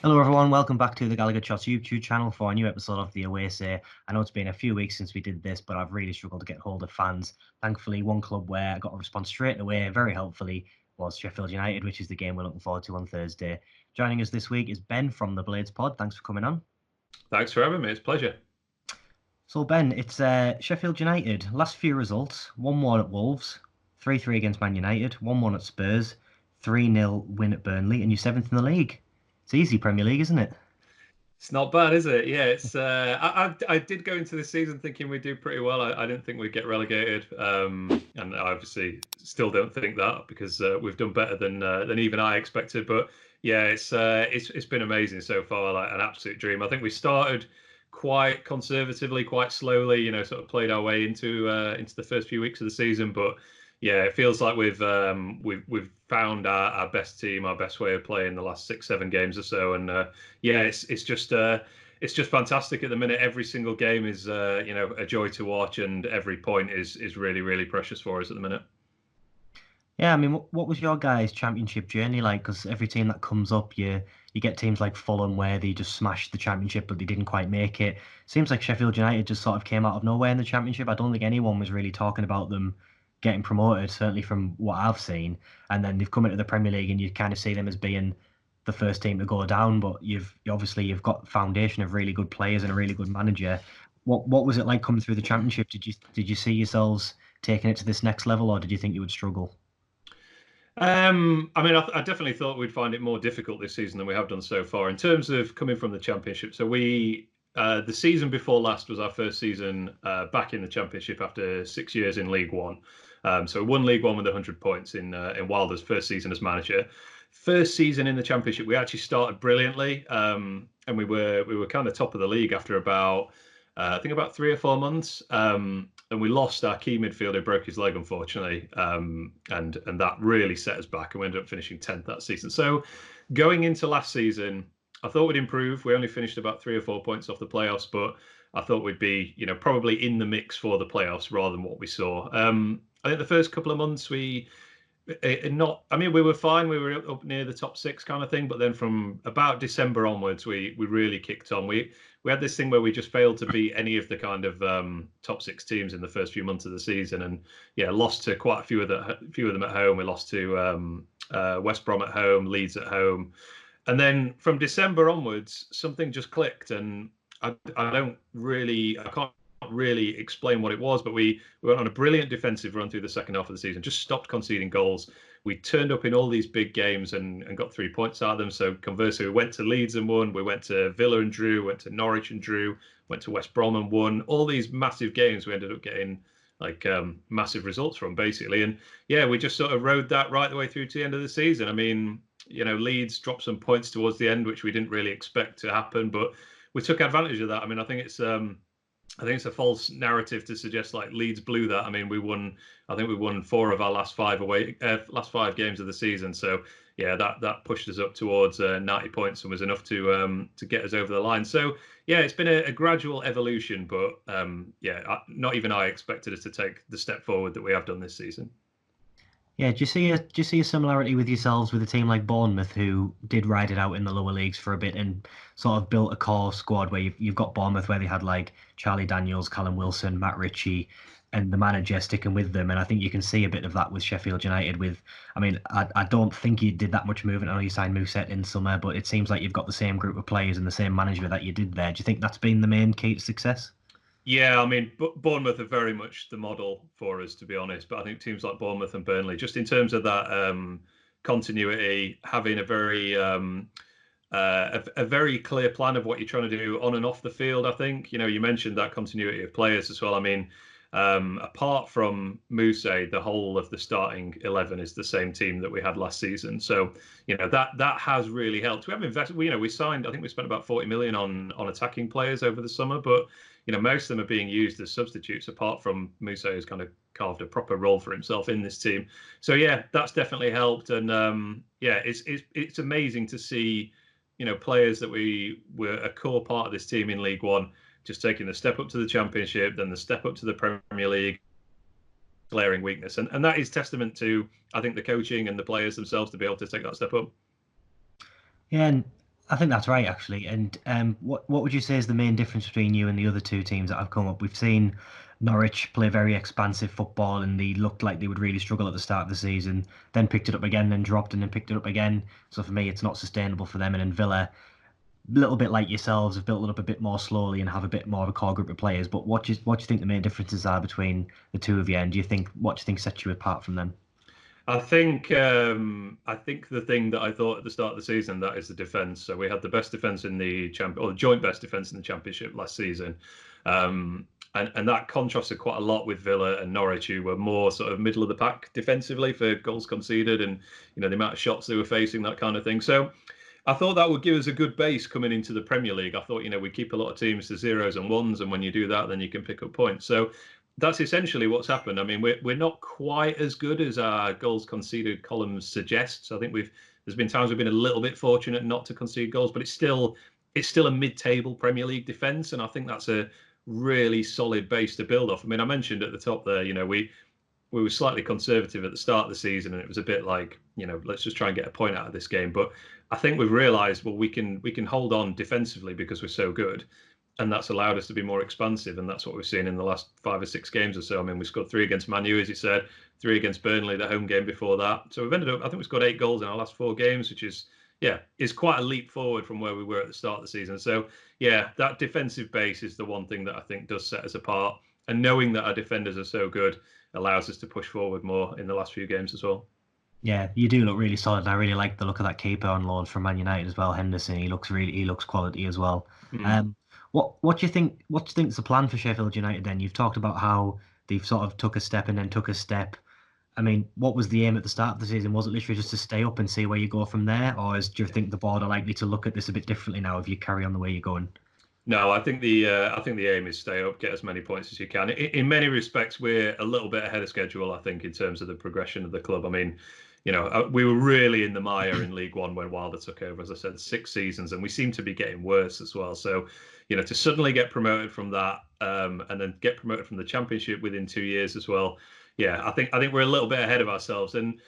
Hello everyone, welcome back to the GallowgateShots YouTube channel for a new episode of the Away Say. I know it's been a few weeks since we did this, but I've really struggled to get hold of fans. Thankfully, one club where I got a response straight away, very helpfully, was Sheffield United, which is the game we're looking forward to on Thursday. Joining us this week is Ben from the Blades Pod. Thanks for coming on. Thanks for having me. It's a pleasure. So Ben, it's Sheffield United. Last few results, 1-1 at Wolves, 3-3 against Man United, 1-1 at Spurs, 3-0 win at Burnley, and you're seventh in the league. It's easy Premier League, isn't it? It's not bad, is it? Yeah, it's. I did go into this season thinking we'd do pretty well. I didn't think we'd get relegated, and I obviously still don't think that because we've done better than even I expected. But yeah, it's been amazing so far, like an absolute dream. I think we started quite conservatively, quite slowly. Sort of played our way into the first few weeks of the season, but yeah, it feels like we've found our best team, our best way of playing the last 6, 7 games or so, and yeah, it's just fantastic at the minute. Every single game is a joy to watch, and every point is really really precious for us at the minute. Yeah, I mean, what was your guys' championship journey like? Because every team that comes up, you get teams like Fulham where they just smashed the championship, but they didn't quite make it. Seems like Sheffield United just sort of came out of nowhere in the championship. I don't think anyone was really talking about them getting promoted, certainly from what I've seen. And then they've come into the Premier League, and you kind of see them as being the first team to go down. But you've got a foundation of really good players and a really good manager. What was it like coming through the championship? Did you see yourselves taking it to this next level, or did you think you would struggle? I mean, I definitely thought we'd find it more difficult this season than we have done so far in terms of coming from the Championship. So the season before last was our first season back in the Championship after 6 years in League One. So we won League One with 100 points in Wilder's first season as manager. First season in the Championship, we actually started brilliantly, and we were kind of top of the league after about I think about 3 or 4 months. And we lost our key midfielder, broke his leg, unfortunately, and that really set us back, and we ended up finishing 10th that season. So going into last season, I thought we'd improve. We only finished about 3 or 4 points off the playoffs, but I thought we'd be, probably in the mix for the playoffs rather than what we saw. I think the first couple of months not. I mean, we were fine. We were up near the top six kind of thing, but then from about December onwards, we really kicked on. We had this thing where we just failed to beat any of the kind of top six teams in the first few months of the season, and yeah, lost to quite a few of them at home. We lost to West Brom at home, Leeds at home, and then from December onwards, something just clicked, and I can't really explain what it was, but we went on a brilliant defensive run through the second half of the season, just stopped conceding goals. We turned up in all these big games and got 3 points out of them. So conversely, we went to Leeds and won. We went to Villa and drew, went to Norwich and drew, went to West Brom and won. All these massive games we ended up getting like massive results from, basically. And yeah, we just sort of rode that right the way through to the end of the season. I mean, Leeds dropped some points towards the end, which we didn't really expect to happen, but we took advantage of that. I mean, I think it's a false narrative to suggest like Leeds blew that. I mean, I think we won 4 of our last 5 games of the season. So yeah, that pushed us up towards 90 points and was enough to get us over the line. So yeah, it's been a gradual evolution, but not even I expected us to take the step forward that we have done this season. Yeah, do you see a similarity with yourselves with a team like Bournemouth, who did ride it out in the lower leagues for a bit and sort of built a core squad where you've got Bournemouth where they had like Charlie Daniels, Callum Wilson, Matt Ritchie, and the manager sticking with them, and I think you can see a bit of that with Sheffield United. I mean, I don't think you did that much movement. I know you signed Mousset in summer, but it seems like you've got the same group of players and the same manager that you did there. Do you think that's been the main key to success? Yeah, I mean, Bournemouth are very much the model for us, to be honest. But I think teams like Bournemouth and Burnley, just in terms of that continuity, having a very clear plan of what you're trying to do on and off the field. I think you mentioned that continuity of players as well. I mean, apart from Muse, the whole of the starting 11 is the same team that we had last season. So that has really helped. We have invested. We signed. I think we spent about 40 million on attacking players over the summer, but most of them are being used as substitutes. Apart from Muse, who's kind of carved a proper role for himself in this team. So yeah, that's definitely helped. And yeah, it's amazing to see players that we were a core part of this team in League One, just taking the step up to the Championship, then the step up to the Premier League, glaring weakness. And that is testament to, I think, the coaching and the players themselves to be able to take that step up. Yeah, and I think that's right, actually. And what would you say is the main difference between you and the other two teams that have come up? We've seen Norwich play very expansive football, and they looked like they would really struggle at the start of the season. Then picked it up again, then dropped, and then picked it up again. So for me, it's not sustainable for them. And then Villa, a little bit like yourselves, have built it up a bit more slowly and have a bit more of a core group of players. But what do you think the main differences are between the two of you? And what do you think sets you apart from them? I think the thing that I thought at the start of the season, that is the defence. So we had the best defence in the champ or the joint best defence in the championship last season. And that contrasted quite a lot with Villa and Norwich, who were more sort of middle of the pack defensively for goals conceded and the amount of shots they were facing, that kind of thing. So I thought that would give us a good base coming into the Premier League. I thought we keep a lot of teams to zeros and ones, and when you do that, then you can pick up points. So that's essentially what's happened. I mean, we're not quite as good as our goals conceded column suggests. I think there's been times we've been a little bit fortunate not to concede goals, but it's still a mid-table Premier League defence, and I think that's a really solid base to build off. I mean, I mentioned at the top there, we were slightly conservative at the start of the season, and it was a bit like, let's just try and get a point out of this game. But I think we've realised, well, we can hold on defensively because we're so good, and that's allowed us to be more expansive, and that's what we've seen in the last 5 or 6 games or so. I mean, we scored 3 against Man U, as you said, 3 against Burnley, the home game before that. So we've ended up, I think we scored 8 goals in our last 4 games, which is quite a leap forward from where we were at the start of the season. So yeah, that defensive base is the one thing that I think does set us apart, and knowing that our defenders are so good allows us to push forward more in the last few games as well. Yeah, you do look really solid, and I really like the look of that keeper on loan from Man United as well, Henderson. He looks quality as well. Mm. Um, what do you think's the plan for Sheffield United then? You've talked about how they've sort of took a step and then took a step. I mean, what was the aim at the start of the season? Was it literally just to stay up and see where you go from there, or do you think the board are likely to look at this a bit differently now if you carry on the way you're going? No, I think the aim is stay up, get as many points as you can. In many respects, we're a little bit ahead of schedule, I think, in terms of the progression of the club. I mean, we were really in the mire in League One when Wilder took over, as I said, 6 seasons, and we seem to be getting worse as well. So, to suddenly get promoted from that, and then get promoted from the Championship within 2 years as well. Yeah, I think we're a little bit ahead of ourselves. And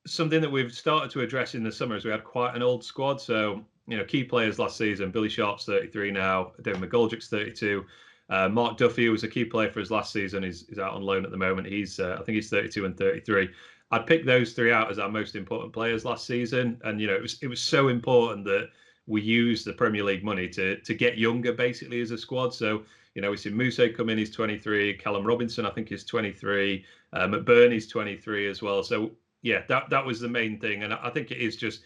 something that we've started to address in the summer is we had quite an old squad. So, key players last season, Billy Sharp's 33 now, David McGoldrick's 32. Mark Duffy, who was a key player for us last season, is out on loan at the moment. I think he's 32 and 33. I'd pick those 3 out as our most important players last season. And, it was so important that we use the Premier League money to get younger, basically, as a squad. So, we see Muse come in, he's 23. Callum Robinson, I think, is 23. McBurney's 23 as well. So, yeah, that was the main thing. And I think it is just,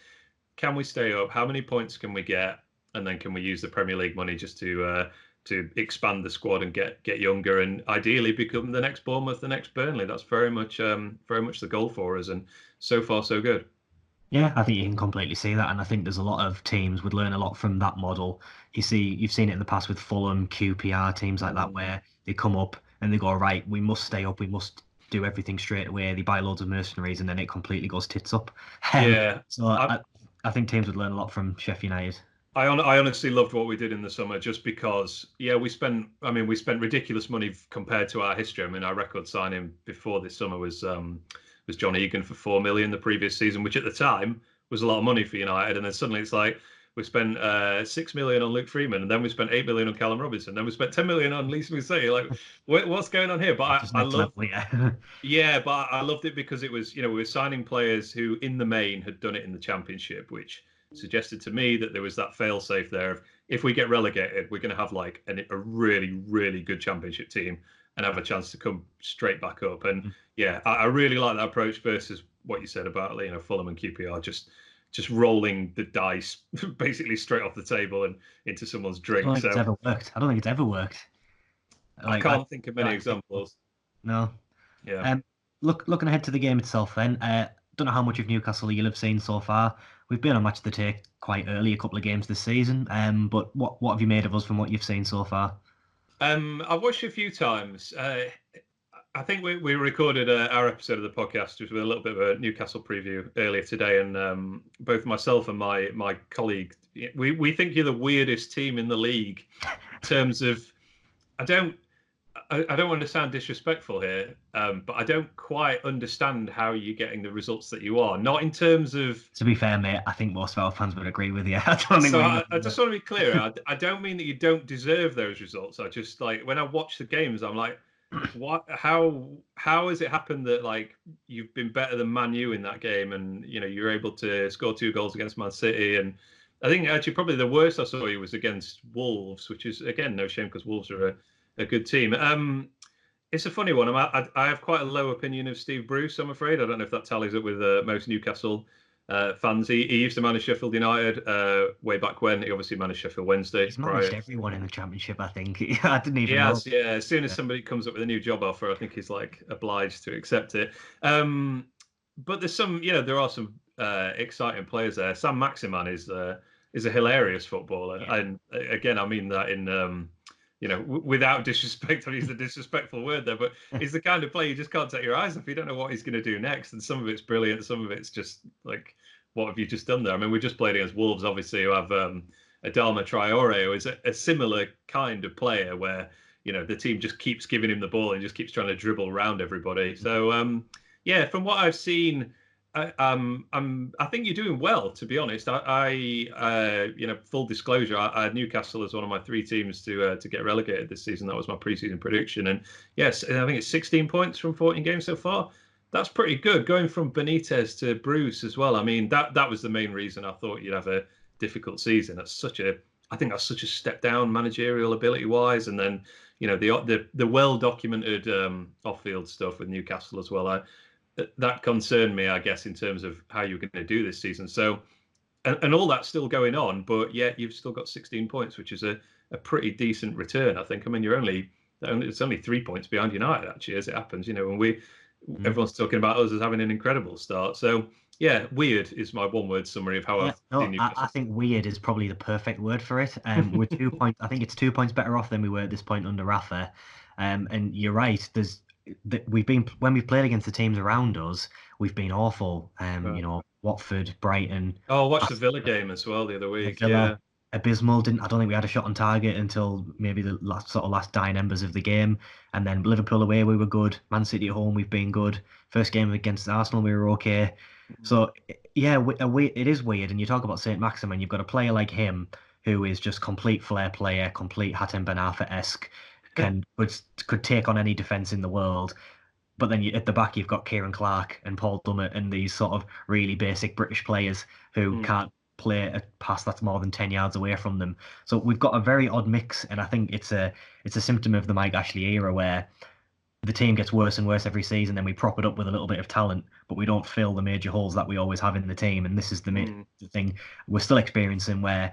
can we stay up? How many points can we get? And then can we use the Premier League money just to expand the squad and get younger, and ideally become the next Bournemouth, the next Burnley? That's very much the goal for us. And so far, so good. Yeah, I think you can completely see that, and I think there's a lot of teams would learn a lot from that model. You've seen it in the past with Fulham, QPR, teams like that, where they come up and they go, right, we must stay up, we must do everything straight away. They buy loads of mercenaries, and then it completely goes tits up. Yeah, So I think teams would learn a lot from Sheffield United. I honestly loved what we did in the summer, just because, yeah, we spent ridiculous money compared to our history. I mean, our record signing before this summer was John Egan for 4 million the previous season, which at the time was a lot of money for United. And then suddenly it's like we spent 6 million on Luke Freeman, and then we spent 8 million on Callum Robinson, then we spent 10 million on Lisa Musset. Like, what's going on here? But Just I next love, level, yeah. yeah, but I loved it because it was, we were signing players who, in the main, had done it in the Championship, which suggested to me that there was that fail safe there of, if we get relegated, we're going to have like a really, really good Championship team and have a chance to come straight back up. And yeah, I really like that approach versus what you said about, Fulham and QPR just rolling the dice basically straight off the table and into someone's I don't drink. think it's So ever worked. I don't think it's ever worked. I Like can't think of many that. examples. No. Yeah. Um, looking ahead to the game itself, then. Don't know how much of Newcastle you'll have seen so far. We've been on Match of the Take quite early, a couple of games this season. But what have you made of us from what you've seen so far? I've watched it a few times. I think we recorded our episode of the podcast with a little bit of a Newcastle preview earlier today, and both myself and my colleague, we think you're the weirdest team in the league in terms of, I don't I don't want to sound disrespectful here, but I don't quite understand how you're getting the results that you are. Not in terms of. To be fair, mate, I think most of our fans would agree with you. I don't think So we I even. just want to be clear. I don't mean that you don't deserve those results. I just like when I watch the games, I'm like, what? How has it happened that like you've been better than Man U in that game, and you're able to score 2 goals against Man City, and I think actually probably the worst I saw you was against Wolves, which is again no shame because Wolves are a good team. It's a funny one. I have quite a low opinion of Steve Bruce, I'm afraid. I don't know if that tallies up with most Newcastle fans. He used to manage Sheffield United way back when. He obviously managed Sheffield Wednesday He's managed prior. everyone in the championship, I think. I didn't even know. Yes, yeah. As soon as Yeah. somebody comes up with a new job offer, I think he's like obliged to accept it. But there's there are some exciting players there. Sam Maximan is a hilarious footballer, Yeah. and again, I mean that in without disrespect. I use a disrespectful word there, but he's the kind of player you just can't take your eyes off. You don't know what he's going to do next, and some of it's brilliant, some of it's just like, what have you just done there? I mean, we just played against Wolves, obviously, who have Adama Traore, who is a similar kind of player where the team just keeps giving him the ball and just keeps trying to dribble around everybody. So yeah, from what I've seen, I think you're doing well, to be honest. Full disclosure, I had Newcastle as one of my 3 teams to get relegated this season. That was my preseason prediction, and yes, I think it's 16 points from 14 games so far. That's pretty good. Going from Benitez to Bruce as well. I mean, that was the main reason I thought you'd have a difficult season. I think that's such a step down managerial ability wise, and then the well documented off field stuff with Newcastle as well. That concerned me, I guess, in terms of how you're going to do this season. So, and all that's still going on, but yet you've still got 16 points, which is a pretty decent return, I think. I mean, it's only 3 points behind United, actually, as it happens. And everyone's talking about us as having an incredible start. So, yeah, weird is my one-word summary of how Yeah, I've seen no, I Newcastle. think weird is probably the perfect word for it. We're 2 points. I think it's 2 points better off than we were at this point under Rafa. And you're right. We've been when we've played against the teams around us, we've been awful. Right. Watford, Brighton, Oh, I watched the Villa game as well the other week. Villa, Yeah. abysmal. I don't think we had a shot on target until maybe the last dying embers of the game. And then Liverpool away, we were good. Man City at home, we've been good. First game against Arsenal, we were okay. So yeah, it is weird. And you talk about Saint Maximin, you've got a player like him who is just complete flair player, complete Hatem Ben Arfa-esque, could take on any defense in the world. But then at the back, you've got Kieran Clark and Paul Dummett and these sort of really basic British players who Mm, can't play a pass that's more than 10 yards away from them. So we've got a very odd mix, and I think it's a symptom of the Mike Ashley era where the team gets worse and worse every season, then we prop it up with a little bit of talent, but we don't fill the major holes that we always have in the team. And this is mm. the thing we're still experiencing where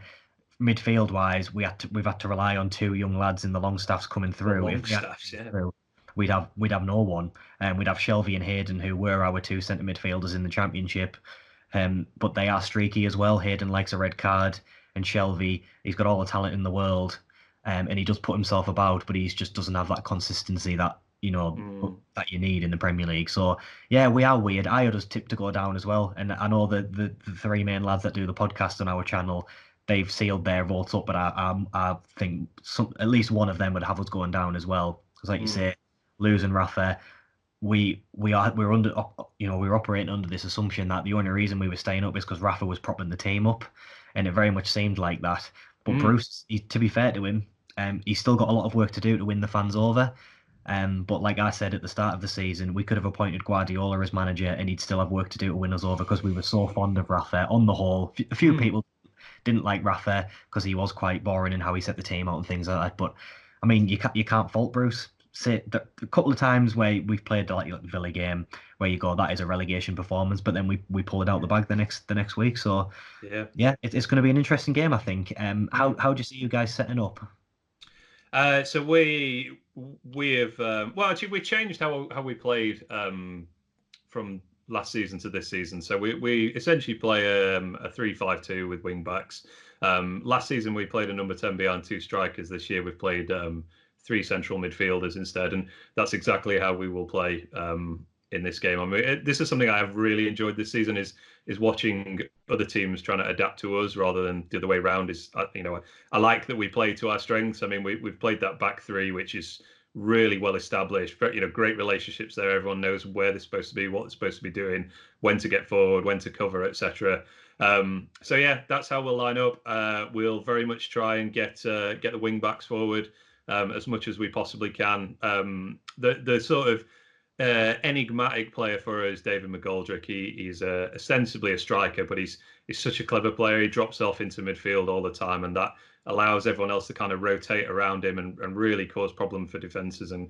midfield wise, we've had to rely on 2 young lads in the long staffs coming The through. If long they had staffs, come yeah. through, we'd have no one. And we'd have Shelvey and Hayden, who were our 2 centre midfielders in the championship. But they are streaky as well. Hayden likes a red card, and Shelvey, he's got all the talent in the world, and he does put himself about, but he just doesn't have that consistency that Mm. that you need in the Premier League. So yeah, we are weird. I had us tipped to go down as well, and I know the 3 main lads that do the podcast on our channel, they've sealed their votes up, but I think at least one of them would have us going down as well. Because like you Mm. say, losing Rafa, we're under we were operating under this assumption that the only reason we were staying up is because Rafa was propping the team up, and it very much seemed like that. But Mm. Bruce, to be fair to him, he's still got a lot of work to do to win the fans over. But like I said at the start of the season, we could have appointed Guardiola as manager, and he'd still have work to do to win us over because we were so fond of Rafa. On the whole, a few Mm. people didn't like Rafa because he was quite boring in how he set the team out and things like that. But I mean, you can't fault Bruce. Say a couple of times where we've played the Villa game where you go, that is a relegation performance, but then we pull it out the bag the next week. So Yeah. yeah, it's going to be an interesting game, I think. Mm. How do you see you guys setting up? So we have well, actually we changed how we played from last season to this season. So we essentially play a 3-5-2 with wing backs. Last season we played a number 10 behind 2 strikers. This year we've played 3 central midfielders instead, and that's exactly how we will play in this game. I mean, this is something I have really enjoyed this season is watching other teams trying to adapt to us rather than the other way around. I like that we play to our strengths. I mean, we've played that back 3, which is really well established. Great relationships there. Everyone knows where they're supposed to be, what they're supposed to be doing, when to get forward, when to cover, etc. So yeah, that's how we'll line up. We'll very much try and get the wing backs forward as much as we possibly can. The sort of enigmatic player for us, David McGoldrick. He's ostensibly a striker, but he's such a clever player. He drops off into midfield all the time, and that allows everyone else to kind of rotate around him and really cause problem for defenses and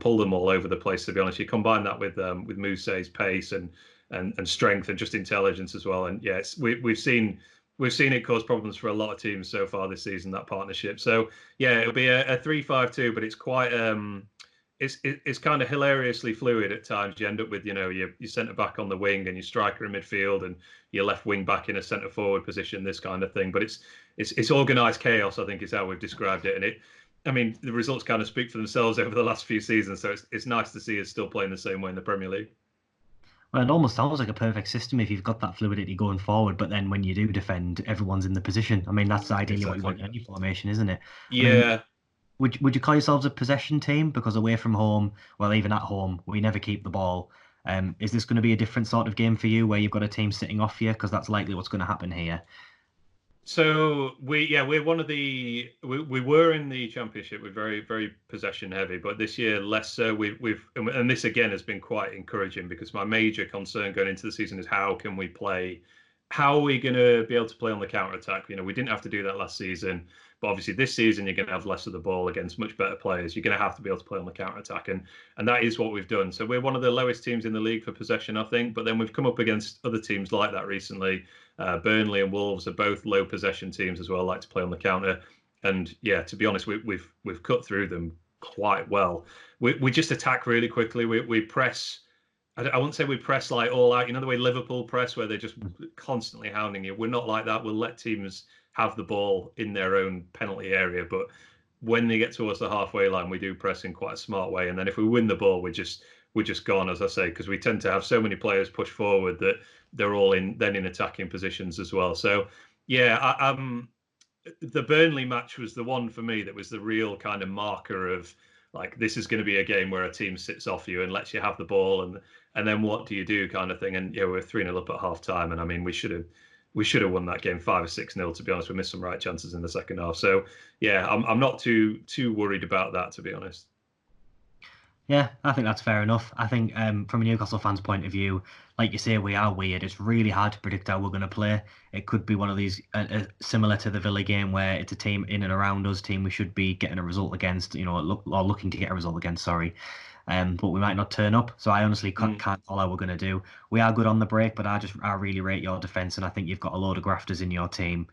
pull them all over the place. To be honest, you combine that with Mousse's pace and strength and just intelligence as well. And yes, we've seen it cause problems for a lot of teams so far this season, that partnership. So yeah, it'll be a 3-5-2, but it's quite it's kind of hilariously fluid at times. You end up with your centre back on the wing and your striker in midfield and your left wing back in a centre forward position, this kind of thing. But it's organised chaos, I think, is how we've described it. And the results kind of speak for themselves over the last few seasons. So it's nice to see us still playing the same way in the Premier League. Well, it almost sounds like a perfect system if you've got that fluidity going forward, but then when you do defend, everyone's in the position. That's ideally what you want in any formation, isn't it? Yeah. Would you call yourselves a possession team? Because away from home, well, even at home, we never keep the ball. Is this going to be a different sort of game for you, where you've got a team sitting off you? Because that's likely what's going to happen here. So we're one of we were in the Championship. We're very, very possession heavy, but this year less so. And this again has been quite encouraging, because my major concern going into the season is how can we play? How are we going to be able to play on the counter attack? We didn't have to do that last season, but obviously this season you're going to have less of the ball against much better players. You're going to have to be able to play on the counter attack, and that is what we've done. So we're one of the lowest teams in the league for possession, I think. But then we've come up against other teams like that recently. Burnley and Wolves are both low possession teams as well, like to play on the counter. And yeah, to be honest, we've cut through them quite well. We just attack really quickly. We press. I wouldn't say we press like all out. The way Liverpool press, where they're just constantly hounding you. We're not like that. We'll let teams have the ball in their own penalty area, but when they get towards the halfway line, we do press in quite a smart way. And then if we win the ball, we're just gone, as I say, because we tend to have so many players push forward that they're all in attacking positions as well. So yeah, the Burnley match was the one for me that was the real kind of marker of, like, this is going to be a game where a team sits off you and lets you have the ball, and then what do you do, kind of thing. And yeah, we're 3-0 up at half time, and we should have won that game 5 or 6-0. To be honest, we missed some right chances in the second half. So yeah, I'm not too worried about that, to be honest. Yeah, I think that's fair enough. I think from a Newcastle fan's point of view, like you say, we are weird. It's really hard to predict how we're going to play. It could be one of these similar to the Villa game, where it's a team in and around us, team we should be getting a result against, or looking to get a result against, sorry. But we might not turn up. So I honestly can't call how we're going to do. We are good on the break, but I really rate your defence, and I think you've got a load of grafters in your team,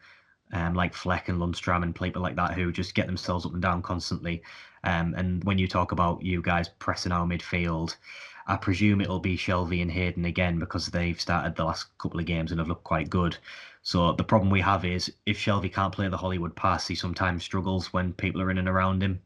like Fleck and Lundstram and people like that, who just get themselves up and down constantly. And when you talk about you guys pressing our midfield, I presume it'll be Shelvey and Hayden again, because they've started the last couple of games and have looked quite good. So the problem we have is, if Shelvey can't play the Hollywood pass, he sometimes struggles when people are in and around him.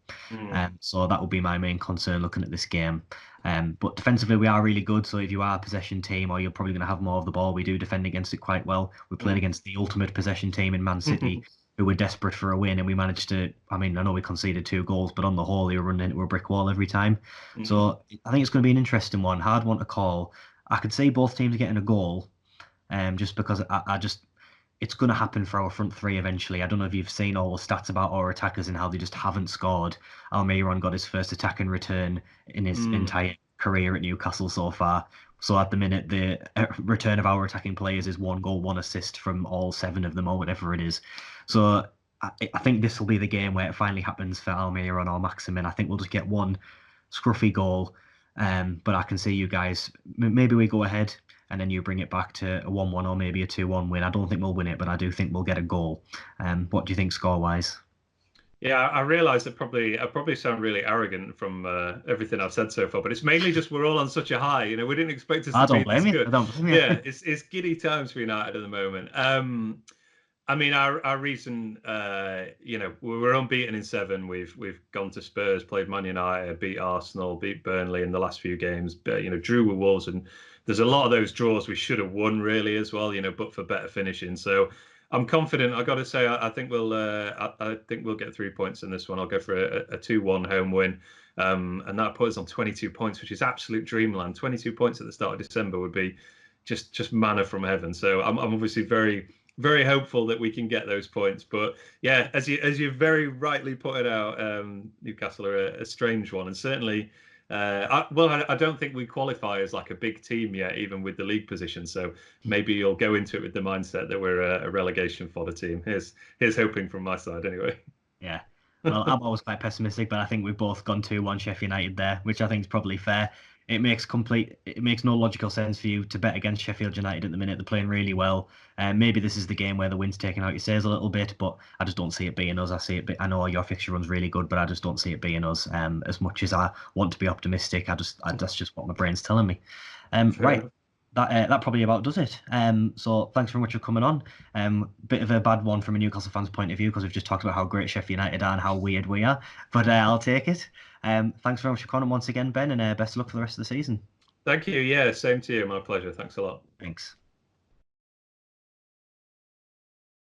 So that would be my main concern looking at this game. But defensively, we are really good. So if you are a possession team, or you're probably going to have more of the ball, we do defend against it quite well. We played against the ultimate possession team in Man City, who were desperate for a win, and we managed to. I know we conceded 2 goals, but on the whole, they were running into a brick wall every time. So I think it's going to be an interesting one, hard one to call. I could see both teams getting a goal, just because it's going to happen for our front three eventually. I don't know if you've seen all the stats about our attackers and how they just haven't scored. Almiron got his first attack and return in his entire career at Newcastle so far. So at the minute, the return of our attacking players is 1 goal, 1 assist from all 7 of them, or whatever it is. So I think this will be the game where it finally happens for Almiron or Maximin. I think we'll just get 1 scruffy goal. But I can see you guys, maybe we go ahead and then you bring it back to a 1-1 or maybe a 2-1 win. I don't think we'll win it, but I do think we'll get a goal. What do you think score-wise? Yeah, I realise that I probably sound really arrogant from everything I've said so far, but it's mainly just we're all on such a high. We didn't expect us to be this good. I don't blame you. Yeah, it's giddy times for United at the moment. Our recent, we were unbeaten in 7. We've gone to Spurs, played Man United, beat Arsenal, beat Burnley in the last few games. But drew with Wolves, and there's a lot of those draws we should have won really as well. But for better finishing. So I'm confident. I got to say, I think we'll get 3 points in this one. I'll go for a 2-1 home win. And that put us on 22 points, which is absolute dreamland. 22 points at the start of December would be just manna from heaven. So I'm obviously very hopeful that we can get those points. But yeah, as you very rightly pointed out, Newcastle are a strange one, and certainly. I don't think we qualify as like a big team yet, even with the league position. So maybe you'll go into it with the mindset that we're a relegation fodder team. Here's hoping from my side, anyway. Yeah. Well, I'm always quite pessimistic, but I think we've both gone 2-1 Sheffield United there, which I think is probably fair. It makes no logical sense for you to bet against Sheffield United at the minute. They're playing really well. Maybe this is the game where the wind's taking out your sails a little bit, but I just don't see it being us. I know your fixture run's really good, but I just don't see it being us. As much as I want to be optimistic, that's just what my brain's telling me. Right. That probably about does it. So thanks very much for coming on. Bit of a bad one from a Newcastle fan's point of view because we've just talked about how great Sheffield United are and how weird we are, but I'll take it. Thanks very much for coming on once again, Ben, and best of luck for the rest of the season. Thank you. Yeah, same to you. My pleasure. Thanks a lot. Thanks.